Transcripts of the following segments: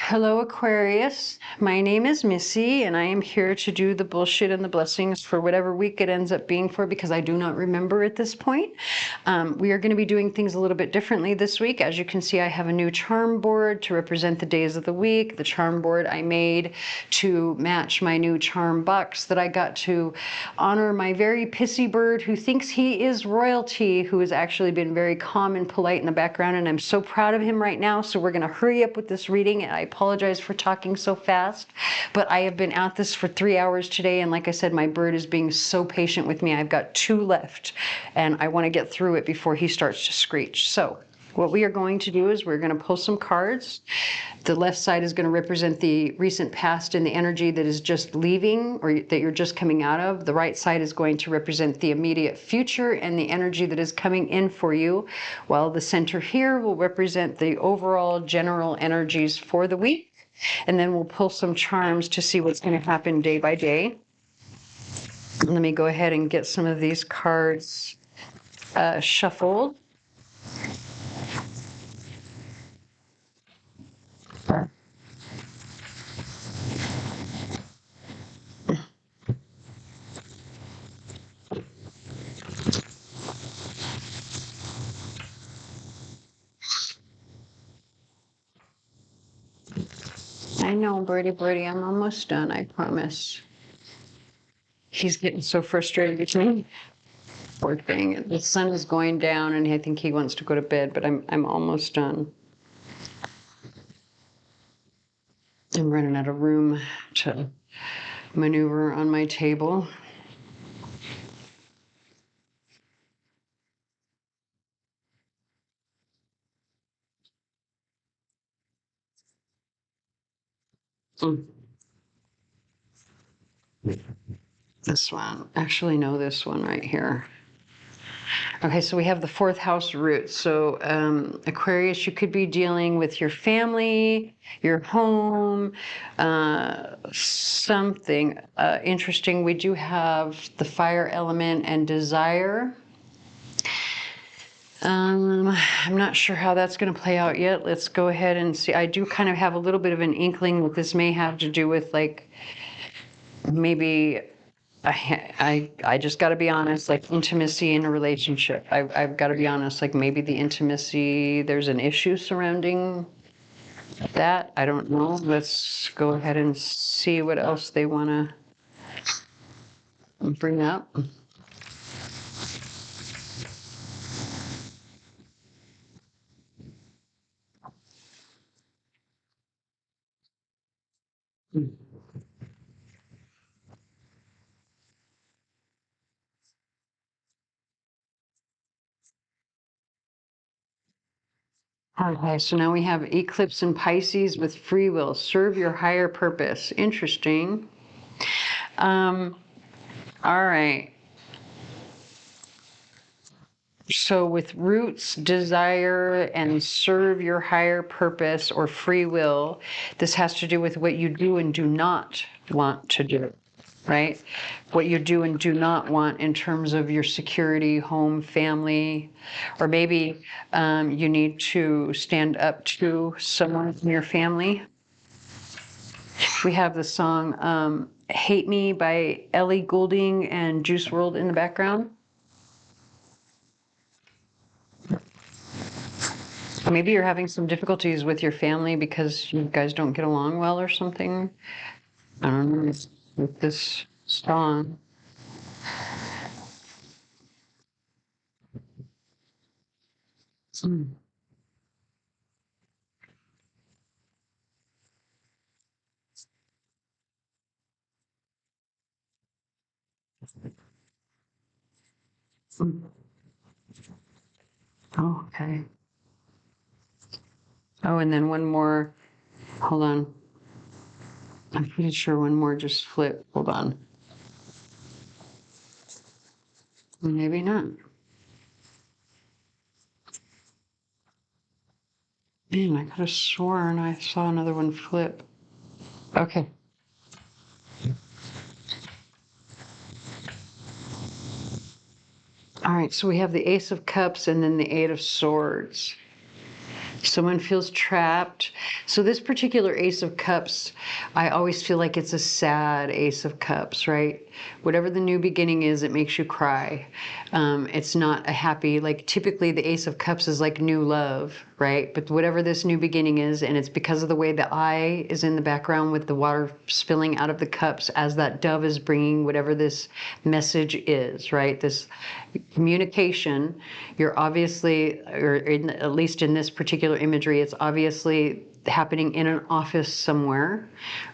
Hello, Aquarius. My name is Missy, and I am here to do the bullshit and the blessings for whatever week it ends up being for because I do not remember at this point. We are going to be doing things a little bit differently this week. As you can see, I have a new charm board to represent the days of the week. The charm board I made to match my new charm box that I got to honor my very pissy bird who thinks he is royalty, who has actually been very calm and polite in the background, and I'm so proud of him right now. So we're going to hurry up with this reading. I apologize for talking so fast, but I have been at this for 3 hours today, and like I said, my bird is being so patient with me. I've got 2 left, and I want to get through it before he starts to screech. So what we are going to do is we're going to pull some cards. The left side is going to represent the recent past and the energy that is just leaving or that you're just coming out of. The right side is going to represent the immediate future and the energy that is coming in for you, while the center here will represent the overall general energies for the week. And then we'll pull some charms to see what's going to happen day by day. Let me go ahead and get some of these cards shuffled. I know, Birdie, I'm almost done, I promise. He's getting so frustrated with me. Poor thing. The sun is going down and I think he wants to go to bed, but I'm almost done. I'm running out of room to maneuver on my table. This one. Actually, no, this one right here. Okay, so we have the 4th house root. So Aquarius, you could be dealing with your family, your home, something interesting. We do have the fire element and desire. I'm not sure how that's going to play out yet. Let's go ahead and see. I do kind of have a little bit of an inkling that this may have to do with, like, maybe I just got to be honest, like intimacy in a relationship. I've got to be honest, like maybe the intimacy, there's an issue surrounding that. I don't know. Let's go ahead and see what else they want to bring up. Okay, so now we have eclipse in Pisces with free will. Serve your higher purpose. Interesting. All right. So with roots, desire, and serve your higher purpose or free will, this has to do with what you do and do not want to do, right? What you do and do not want in terms of your security, home, family, or maybe you need to stand up to someone in your family. We have the song Hate Me by Ellie Goulding and Juice WRLD in the background. Maybe you're having some difficulties with your family because you guys don't get along well or something. I don't know, with this song. Mm. Mm. Oh, okay. Oh, and then one more. Hold on. I'm pretty sure one more just flipped. Hold on. Maybe not. Man, I could have sworn I saw another one flip. Okay. All right, so we have the Ace of Cups and then the 8 of Swords. Someone feels trapped. So this particular Ace of Cups, I always feel like it's a sad Ace of Cups, right? Whatever the new beginning is, it makes you cry. It's not a happy, like typically the Ace of Cups is like new love, right? But whatever this new beginning is, and it's because of the way the eye is in the background with the water spilling out of the cups as that dove is bringing whatever this message is, right? This communication, you're obviously, or at least in this particular imagery, it's obviously happening in an office somewhere,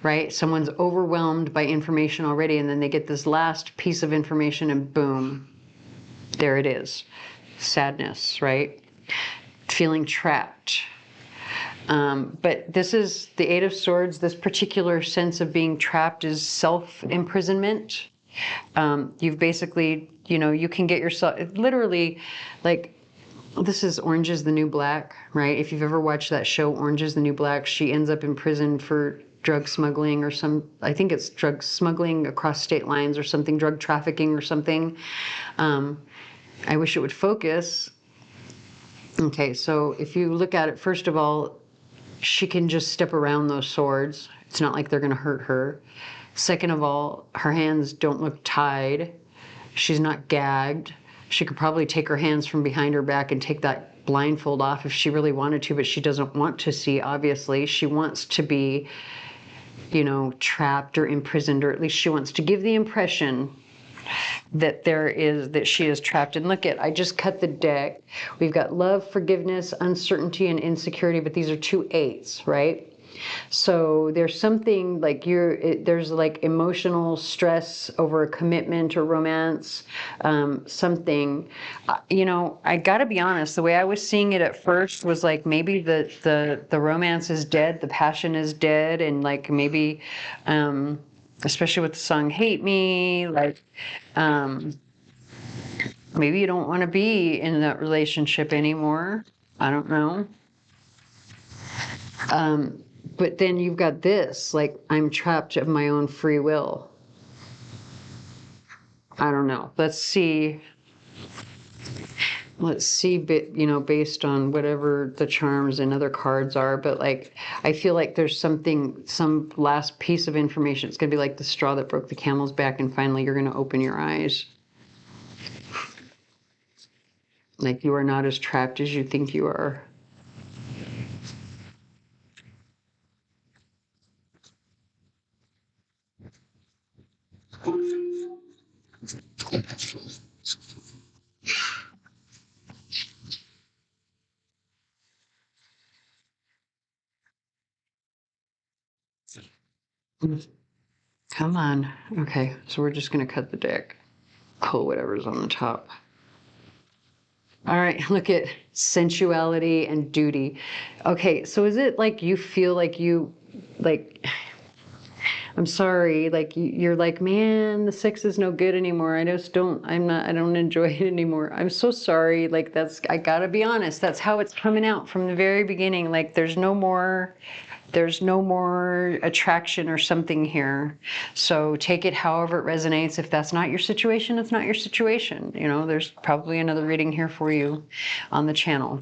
right? Someone's overwhelmed by information already, and then they get this last piece of information and boom, there it is. Sadness, right? Feeling trapped. But this is the Eight of Swords. This particular sense of being trapped is self-imprisonment. You've basically, you can get yourself, literally, like, this is Orange is the New Black, right? If you've ever watched that show, Orange is the New Black, she ends up in prison for drug smuggling or I think it's drug smuggling across state lines or something, drug trafficking or something. I wish it would focus. Okay, so if you look at it, first of all, she can just step around those swords. It's not like they're going to hurt her. Second of all, her hands don't look tied. She's not gagged. She could probably take her hands from behind her back and take that blindfold off if she really wanted to, but she doesn't want to see, obviously. She wants to be, trapped or imprisoned, or at least she wants to give the impression that she is trapped. And look I just cut the deck. We've got love, forgiveness, uncertainty, and insecurity, but these are two eights, right? So there's something like there's like emotional stress over a commitment or romance, something, I gotta be honest, the way I was seeing it at first was like maybe the romance is dead, the passion is dead, and like maybe, especially with the song Hate Me, like, maybe you don't want to be in that relationship anymore. I don't know. But then you've got this, like, I'm trapped of my own free will. I don't know. Let's see, based on whatever the charms and other cards are. But like, I feel like there's some last piece of information. It's going to be like the straw that broke the camel's back, and finally you're going to open your eyes. Like, you are not as trapped as you think you are. Come on. Okay, so we're just going to cut the deck. Pull whatever's on the top. All right, look at sensuality and duty. Okay, so is it like you feel like I'm sorry, like you're like, man, the sex is no good anymore. I don't enjoy it anymore. I'm so sorry. Like, I gotta be honest, that's how it's coming out from the very beginning. Like, there's no more attraction or something here. So take it however it resonates. If that's not your situation, it's not your situation. There's probably another reading here for you on the channel.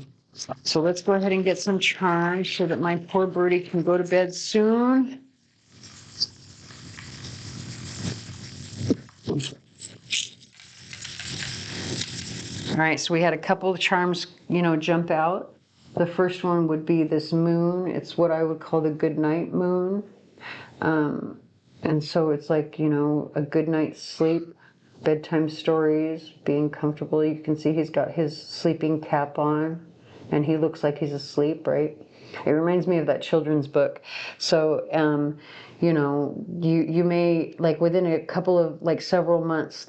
So let's go ahead and get some charms so that my poor birdie can go to bed soon. All right, so we had a couple of charms, jump out. The first one would be this moon. It's what I would call the good night moon. And so it's like, a good night's sleep, bedtime stories, being comfortable. You can see he's got his sleeping cap on and he looks like he's asleep, right? It reminds me of that children's book. So, you may, like, within a couple of, like, several months,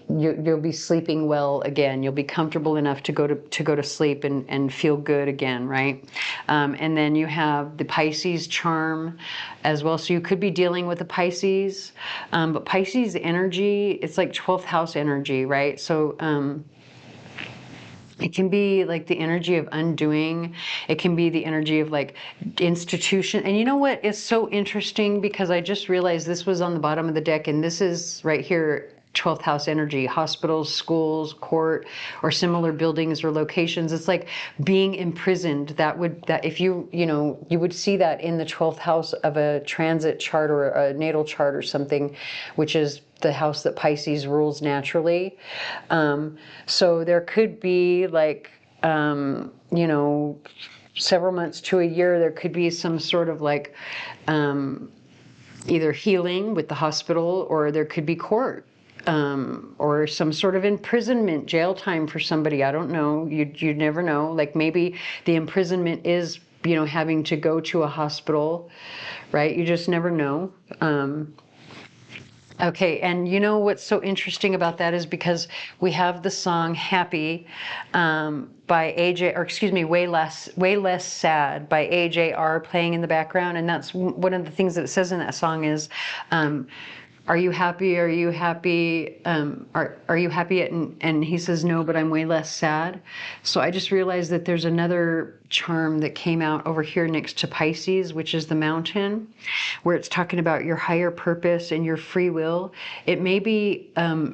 you'll be sleeping well again. You'll be comfortable enough to go to sleep and feel good again, right? And then you have the Pisces charm as well. So you could be dealing with the Pisces, but Pisces energy, it's like 12th house energy, right? So it can be like the energy of undoing. It can be the energy of like institution. And you know what is so interesting, because I just realized this was on the bottom of the deck, and this is right here 12th house energy, hospitals, schools, court, or similar buildings or locations. It's like being imprisoned. That if you would see that in the 12th house of a transit chart or a natal chart or something, which is the house that Pisces rules naturally. So there could be like, several months to a year, there could be some sort of like either healing with the hospital, or there could be court, or some sort of imprisonment, jail time for somebody. I don't know. You never know. Like maybe the imprisonment is, having to go to a hospital, right? You just never know. Okay, and what's so interesting about that is because we have the song "Happy" by AJ, or excuse me, way less sad by AJR playing in the background, and that's one of the things that it says in that song is, "Are you happy? Are you happy? Are you happy?" And he says, "No, but I'm way less sad." So I just realized that there's another charm that came out over here next to Pisces, which is the mountain, where it's talking about your higher purpose and your free will. It may be,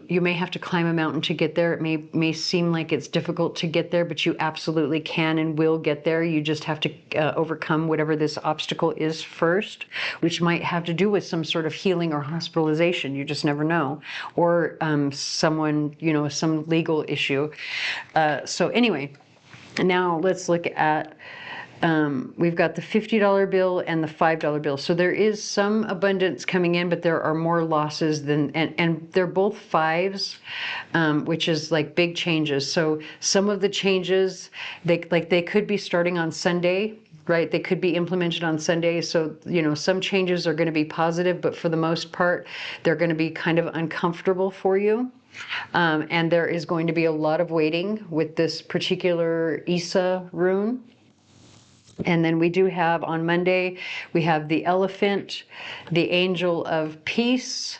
you may have to climb a mountain to get there. It may seem like it's difficult to get there, but you absolutely can and will get there. You just have to overcome whatever this obstacle is first, which might have to do with some sort of healing or hospitalization. You just never know. Or someone, some legal issue. So anyway, now let's look at, we've got the $50 bill and the $5 bill. So there is some abundance coming in, but there are more losses than, and they're both fives, which is like big changes. So some of the changes, they could be starting on Sunday, right? They could be implemented on Sunday. So, some changes are going to be positive, but for the most part, they're going to be kind of uncomfortable for you. And there is going to be a lot of waiting with this particular Isa rune. And then we do have on Monday, we have the elephant, the angel of peace,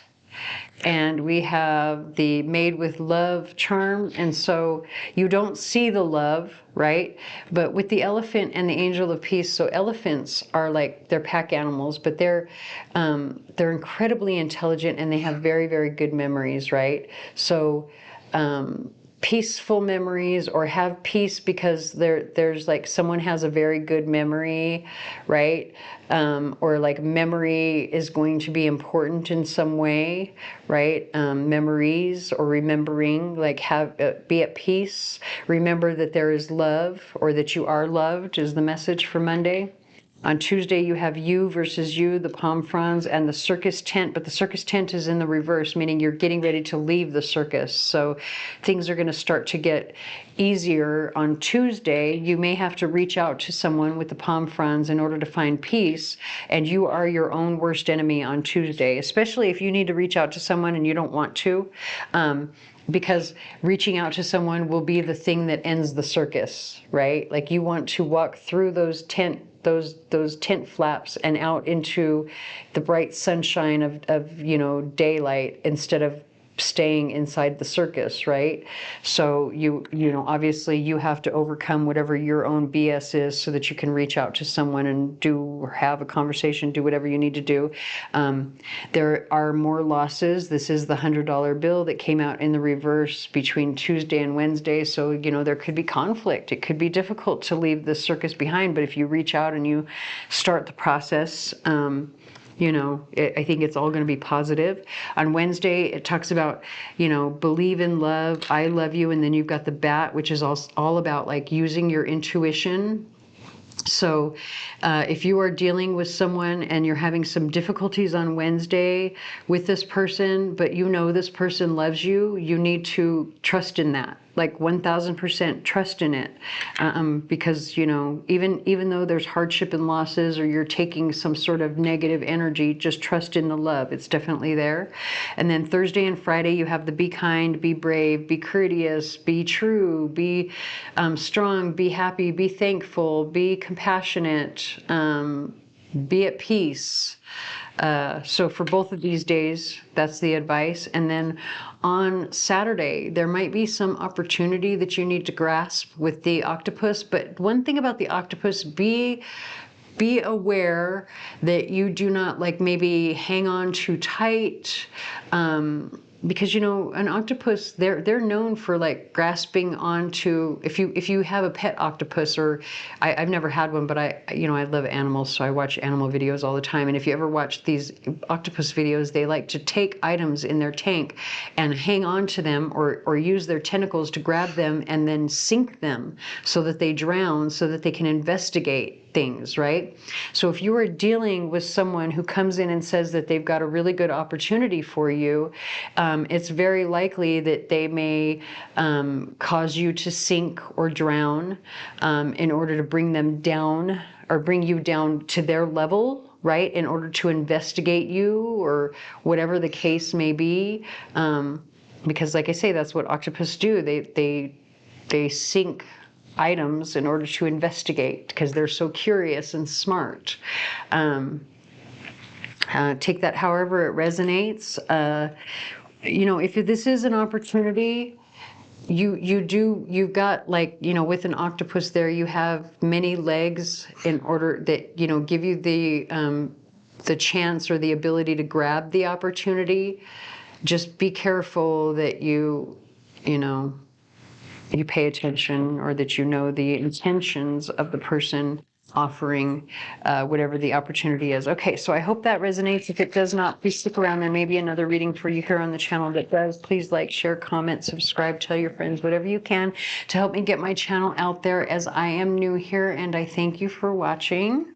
and we have the made with love charm. And so you don't see the love, right? But with the elephant and the angel of peace, so elephants are like, they're pack animals, but they're incredibly intelligent and they have very, very good memories, right? So peaceful memories, or have peace because there's like someone has a very good memory, right? Or like memory is going to be important in some way, right? Memories or remembering, like be at peace. Remember that there is love, or that you are loved, is the message for Monday. On Tuesday, you have you versus you, the palm fronds, and the circus tent, but the circus tent is in the reverse, meaning you're getting ready to leave the circus. So things are going to start to get easier on Tuesday. You may have to reach out to someone with the palm fronds in order to find peace, and you are your own worst enemy on Tuesday, especially if you need to reach out to someone and you don't want to. Because reaching out to someone will be the thing that ends the circus, right? Like you want to walk through those tent flaps and out into the bright sunshine of daylight, instead of staying inside the circus, right? So obviously you have to overcome whatever your own BS is so that you can reach out to someone and do or have a conversation, do whatever you need to do. There are more losses. This is the $100 bill that came out in the reverse between Tuesday and Wednesday. So, there could be conflict. It could be difficult to leave the circus behind, but if you reach out and you start the process, I think it's all going to be positive. On Wednesday, it talks about, believe in love, I love you. And then you've got the bat, which is all about like using your intuition. So if you are dealing with someone and you're having some difficulties on Wednesday with this person, but this person loves you, you need to trust in that. Like 1000% trust in it, because even though there's hardship and losses, or you're taking some sort of negative energy, just trust in the love. It's definitely there. And then Thursday and Friday, you have the be kind, be brave, be courteous, be true, be strong, be happy, be thankful, be compassionate, be at peace. So for both of these days, that's the advice. And then on Saturday, there might be some opportunity that you need to grasp with the octopus. But one thing about the octopus, be aware that you do not maybe hang on too tight. because you know, an octopus, they're known for like grasping onto, if you have a pet octopus, or I've never had one, but I love animals, so I watch animal videos all the time. And if you ever watch these octopus videos, they like to take items in their tank and hang on to them, or use their tentacles to grab them and then sink them so that they drown, so that they can investigate things, right? So if you are dealing with someone who comes in and says that they've got a really good opportunity for you, it's very likely that they may cause you to sink or drown in order to bring them down, or bring you down to their level, right? In order to investigate you, or whatever the case may be. Because like I say, that's what octopus do. They sink items in order to investigate, because they're so curious and smart. Take that however it resonates. You know, if this is an opportunity, you've got, like, you know, with an octopus there, you have many legs in order that, you know, give you the chance or the ability to grab the opportunity. Just be careful that you know, you pay attention, or that you know the intentions of the person offering whatever the opportunity is. Okay, so I hope that resonates. If it does not, please stick around. There may be another reading for you here on the channel that does. Please like, share, comment, subscribe, tell your friends, whatever you can to help me get my channel out there, as I am new here, and I thank you for watching.